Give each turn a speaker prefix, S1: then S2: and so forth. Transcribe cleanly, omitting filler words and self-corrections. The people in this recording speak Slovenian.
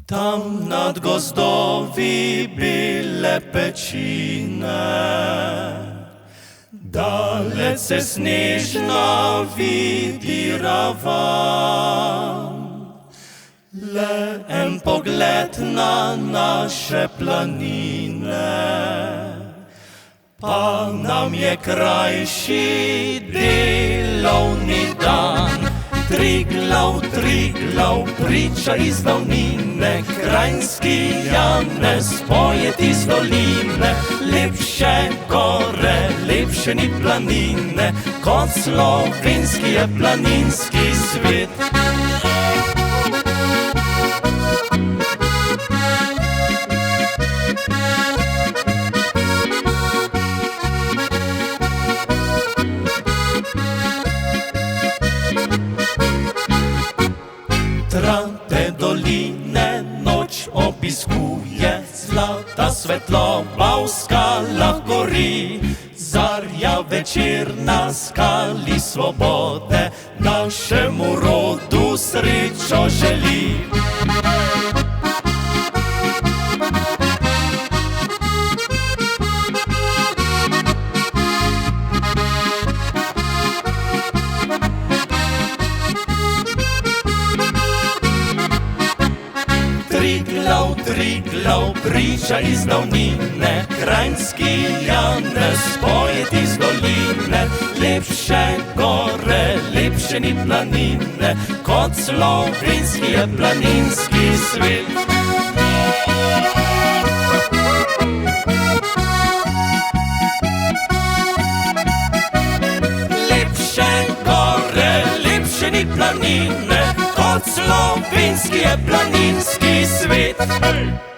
S1: Tam nad gozdowi byle pecine, dalece snežna vidirava. Le en pogled na naše planine, pa nam je krajši delovni dan. Triglav, Triglav, priča iz davnine, Kranjski Janez poje iz doline. Lepše gore, lepše ni planine, kot slovenski je planinski svet. Trate doline noč obiskuje, zlata svetloba v skalah gori. Zarja večer na skali svobode, našemu rodu srečo želi. Triglav, Triglav, priča iz davnine, Kranjski Janez poje iz doline. Lepše gore, lepše ni planine, kot slovenski je planinski svet. Lepše gore, lepše ni planine, kot slovenski je planinski svet. Hey!